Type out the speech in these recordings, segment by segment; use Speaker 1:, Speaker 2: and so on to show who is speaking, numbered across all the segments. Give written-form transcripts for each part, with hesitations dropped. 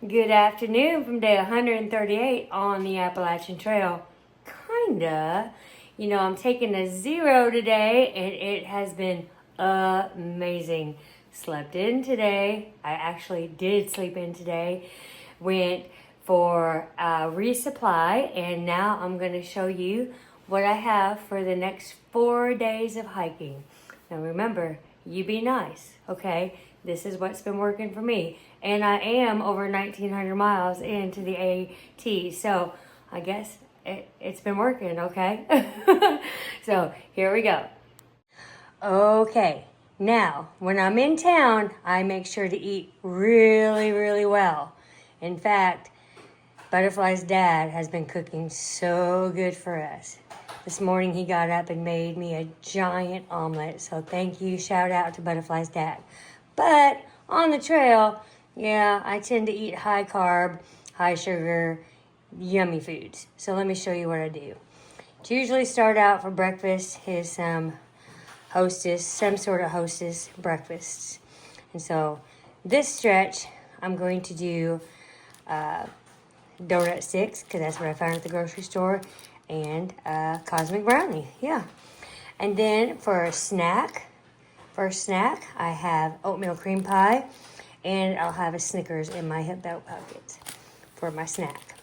Speaker 1: Good afternoon from day 138 on the Appalachian Trail. Kinda. I'm taking a 0 today and it has been amazing. Slept in today. I actually did sleep in today. Went for a resupply and now I'm going to show you what I have for the next 4 days of hiking. Now remember, you be nice, okay? This is what's been working for me. And I am over 1,900 miles into the AT, so I guess it's been working, okay? So here we go. Okay, now when I'm in town, I make sure to eat really, really well. In fact, Butterfly's dad has been cooking so good for us. This morning he got up and made me a giant omelet, so thank you, shout out to Butterfly's dad. But on the trail, yeah, I tend to eat high carb, high sugar, yummy foods. So let me show you what I do. To usually start out for breakfast is some sort of hostess breakfasts. And so this stretch, I'm going to do donut sticks, because that's what I found at the grocery store, and cosmic brownie, yeah. And then for a snack, I have oatmeal cream pie, and I'll have a Snickers in my hip belt pocket for my snack.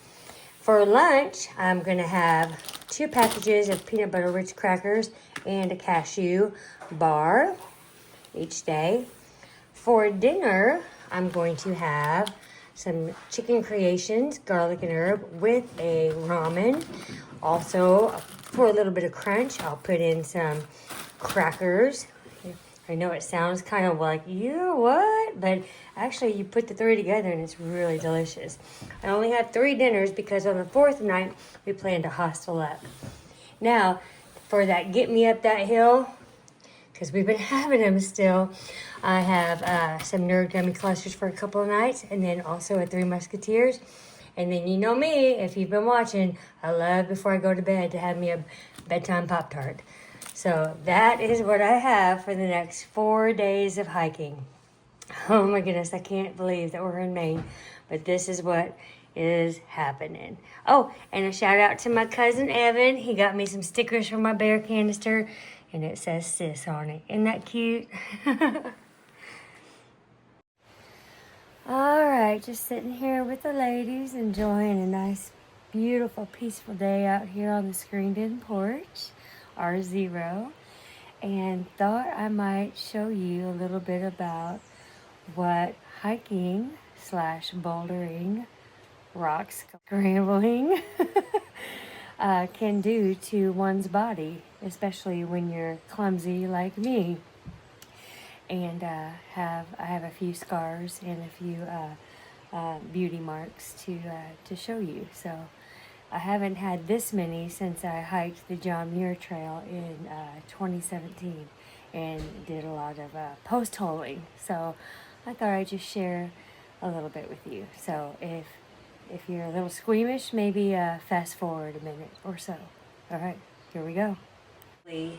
Speaker 1: For lunch, I'm going to have 2 packages of peanut butter rich crackers and a cashew bar each day. For dinner, I'm going to have some chicken creations, garlic and herb, with a ramen. Also, for a little bit of crunch, I'll put in some crackers. I know it sounds kind of like, you what? But actually you put the 3 together and it's really delicious. I only have 3 dinners because on the 4th night we plan to hostel up. Now, for that get me up that hill, because we've been having them still, I have some Nerd Gummy clusters for a couple of nights, and then also a 3 Musketeers. And then you know me, if you've been watching, I love before I go to bed to have me a bedtime Pop-Tart. So that is what I have for the next 4 days of hiking. Oh my goodness, I can't believe that we're in Maine, but this is what is happening. Oh, and a shout out to my cousin Evan. He got me some stickers from my bear canister, and it says sis on it. Isn't that cute? All right, just sitting here with the ladies, enjoying a nice, beautiful, peaceful day out here on the screened-in porch. R0, and thought I might show you a little bit about what hiking / bouldering, rock scrambling can do to one's body, especially when you're clumsy like me. And I have a few scars and a few beauty marks to show you. So I haven't had this many since I hiked the John Muir Trail in 2017 and did a lot of post-holing. So I thought I'd just share a little bit with you. So if you're a little squeamish, maybe fast forward a minute or so. All right, here we go. I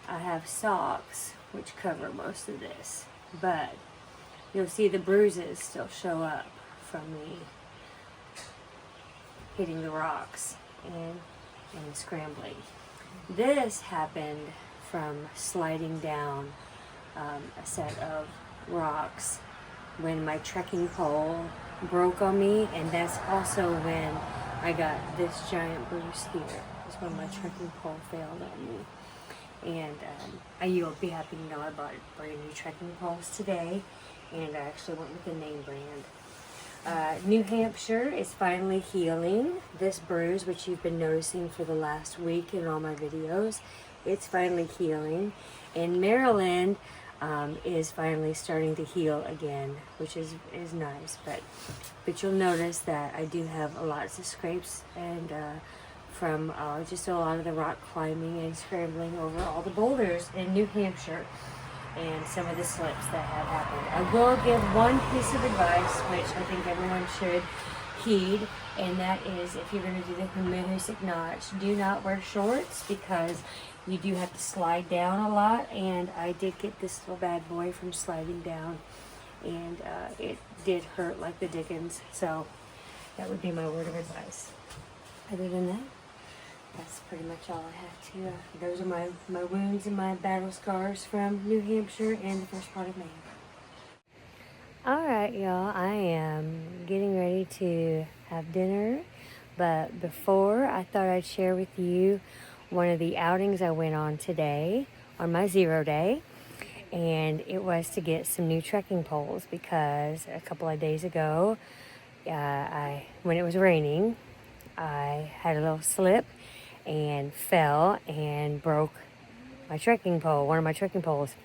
Speaker 1: have socks which cover most of this, but you'll see the bruises still show up from me hitting the rocks and scrambling. This happened from sliding down a set of rocks when my trekking pole broke on me, and that's also when I got this giant bruise here. It's when my trekking pole failed on me. And you'll be happy to know I bought brand new trekking poles today, and I actually went with the name brand. New Hampshire is finally healing. This bruise, which you've been noticing for the last week in all my videos, it's finally healing. And Maryland is finally starting to heal again, which is nice. But you'll notice that I do have lots of scrapes and from just a lot of the rock climbing and scrambling over all the boulders in New Hampshire and some of the slips that have happened. I will give one piece of advice, which I think everyone should heed, and that is if you're going to do the Humahusik notch, do not wear shorts because you do have to slide down a lot, and I did get this little bad boy from sliding down and it did hurt like the dickens. So that would be my word of advice. Other than that, that's pretty much all I have to. Those are my wounds and my battle scars from New Hampshire and the first part of Maine. Alright, y'all, I am getting ready to have dinner, but before, I thought I'd share with you one of the outings I went on today on my 0 day, and it was to get some new trekking poles because a couple of days ago, when it was raining, I had a little slip and fell and broke my trekking pole, one of my trekking poles,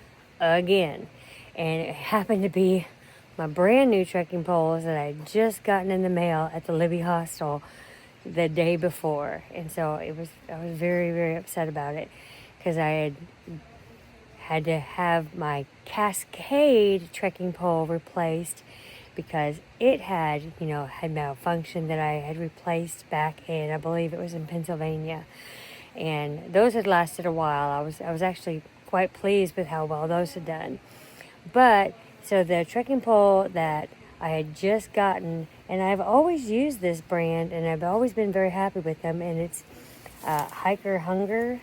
Speaker 1: again. And it happened to be my brand new trekking poles that I had just gotten in the mail at the Libby Hostel the day before. And so I was very, very upset about it because I had to have my Cascade trekking pole replaced because it had malfunctioned, that I had replaced back in, I believe it was in Pennsylvania. And those had lasted a while. I was actually quite pleased with how well those had done. But so the trekking pole that I had just gotten, and I've always used this brand, and I've always been very happy with them, and it's Hiker Hunger.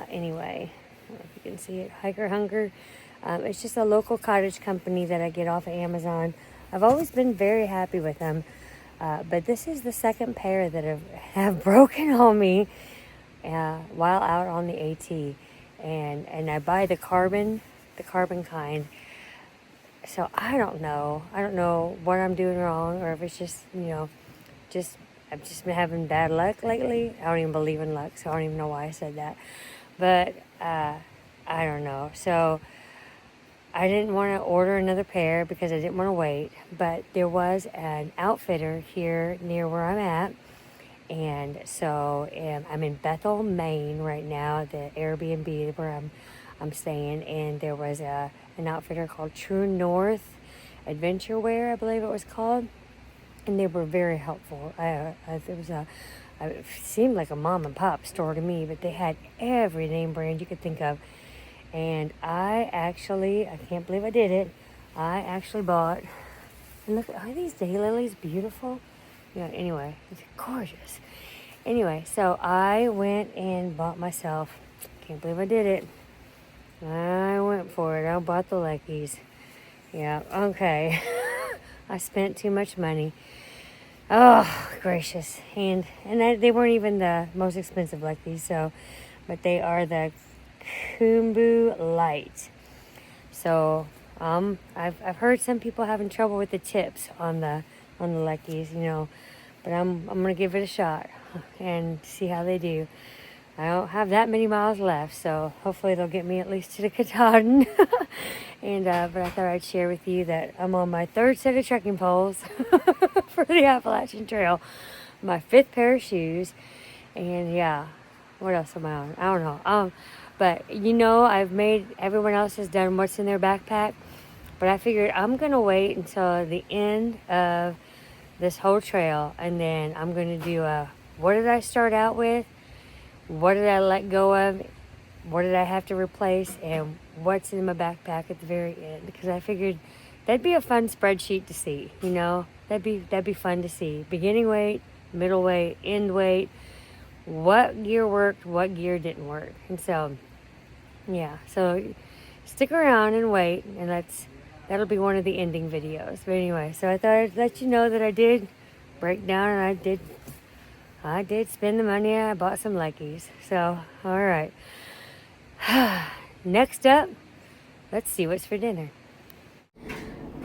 Speaker 1: Anyway, I don't know if you can see it, Hiker Hunger. It's just a local cottage company that I get off of Amazon. I've always been very happy with them, but this is the second pair that have broken on me while out on the AT, and I buy the carbon kind. So I don't know what I'm doing wrong, or if it's just I've just been having bad luck lately. I don't even believe in luck, so I don't even know why I said that. But I don't know. So I didn't want to order another pair because I didn't want to wait. But there was an outfitter here near where I'm at. And so I'm in Bethel, Maine right now, the Airbnb where I'm staying. And there was an outfitter called True North Adventure Wear, I believe it was called. And they were very helpful. It seemed like a mom and pop store to me, but they had every name brand you could think of. And I can't believe I did it. I actually bought, and look, are these daylilies beautiful? Yeah, anyway, it's gorgeous. Anyway, so I went and bought myself, can't believe I did it. I went for it. I bought the Leckies. Yeah, okay. I spent too much money. Oh, gracious. And they weren't even the most expensive Leckies, but they are the Kumbu Light. So, I've heard some people having trouble with the tips on the Leckies, but I'm gonna give it a shot and see how they do. I don't have that many miles left, so hopefully they'll get me at least to the Katahdin. And but I thought I'd share with you that I'm on my third set of trekking poles for the Appalachian Trail, my fifth pair of shoes, and yeah, what else am I on? I don't know. But everyone else has done what's in their backpack, but I figured I'm gonna wait until the end of this whole trail, and then I'm gonna do what did I start out with? What did I let go of? What did I have to replace? And what's in my backpack at the very end? Because I figured that'd be a fun spreadsheet to see. That'd be fun to see. Beginning weight, middle weight, end weight. What gear worked? What gear didn't work? And so, yeah. So stick around and wait, and that'll be one of the ending videos. But anyway, so I thought I'd let you know that I did break down, and I did spend the money. I bought some Leckies. So, all right. Next up, let's see what's for dinner.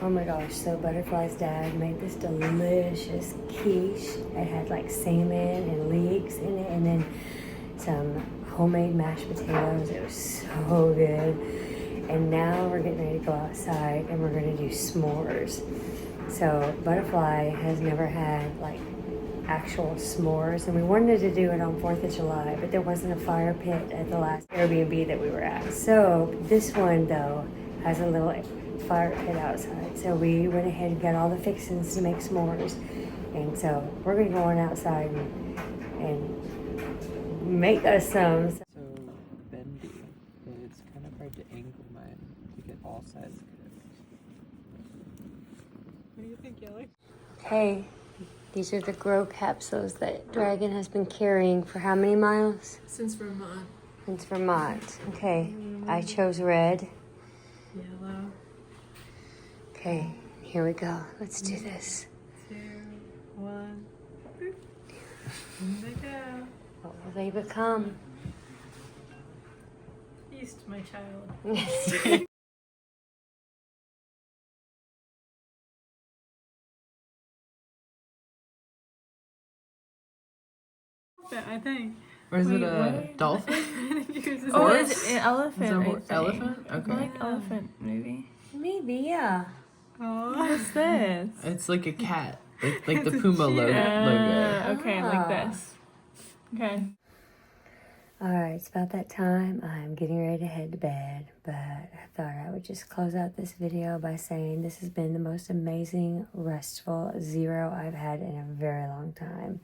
Speaker 1: Oh my gosh, so Butterfly's dad made this delicious quiche. It had like salmon and leeks in it, and then some homemade mashed potatoes. It was so good. And now we're getting ready to go outside and we're going to do s'mores. So Butterfly has never had like actual s'mores, and we wanted to do it on 4th of July, but there wasn't a fire pit at the last Airbnb that we were at. So this one though has a little fire pit outside, so we went ahead and got all the fixings to make s'mores, and so we're gonna go on outside and make us some.
Speaker 2: So bendy, but it's kind of hard to angle mine to get all sides cooked. you think, Yellow?
Speaker 1: Hey, these are the grow capsules that Dragon has been carrying for how many miles?
Speaker 2: Since Vermont.
Speaker 1: Since Vermont. Okay, I chose red.
Speaker 2: Yellow.
Speaker 1: Okay, here we go. Let's do this.
Speaker 2: 2, 1. Boop. Here they go.
Speaker 1: What will they become?
Speaker 2: Feast, my child. I think.
Speaker 3: Or is it a
Speaker 2: what?
Speaker 3: dolphin?
Speaker 2: Oh,
Speaker 3: Horse?
Speaker 2: it's
Speaker 3: an elephant.
Speaker 2: Is it
Speaker 3: I think. Elephant? Okay.
Speaker 2: like elephant movie.
Speaker 1: Maybe, yeah.
Speaker 2: Oh,
Speaker 3: What's this? It's like a cat. Like the Puma logo.
Speaker 2: Okay, like this. Okay.
Speaker 1: Alright, it's about that time. I'm getting ready to head to bed, but I thought I would just close out this video by saying this has been the most amazing, restful 0 I've had in a very long time.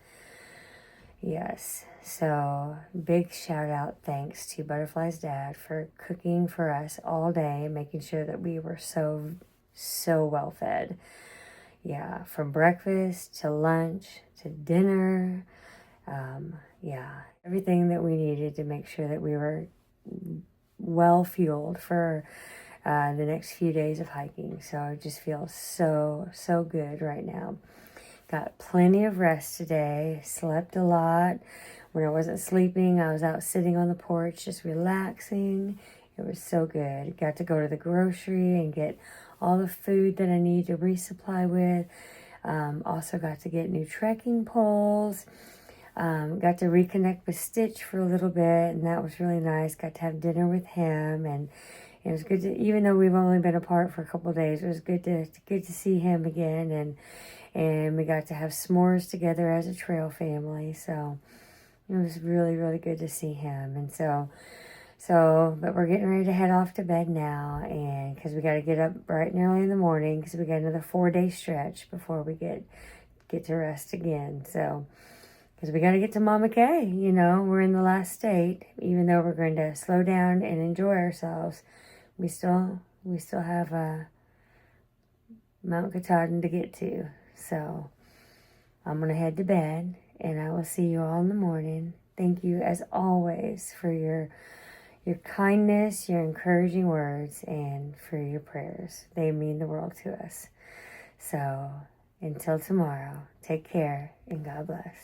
Speaker 1: Yes, so big shout out thanks to Butterfly's dad for cooking for us all day, making sure that we were so well fed. Yeah, from breakfast to lunch to dinner. Yeah, everything that we needed to make sure that we were well fueled for the next few days of hiking. So I just feel so good right now. Got plenty of rest today. Slept a lot. When I wasn't sleeping, I was out sitting on the porch just relaxing. It was so good. Got to go to the grocery and get all the food that I need to resupply with. Also got to get new trekking poles. Got to reconnect with Stitch for a little bit, and that was really nice. Got to have dinner with him, and it was good to, even though we've only been apart for a couple of days, it was good to see him again, and we got to have s'mores together as a trail family. So it was really good to see him. And but we're getting ready to head off to bed now, and because we got to get up bright and early in the morning because we got another 4-day stretch before we get to rest again. So because we got to get to Mama Kay, we're in the last state. Even though we're going to slow down and enjoy ourselves, we still have Mount Katahdin to get to. So I'm going to head to bed, and I will see you all in the morning. Thank you, as always, for your kindness, your encouraging words, and for your prayers. They mean the world to us. So until tomorrow, take care, and God bless.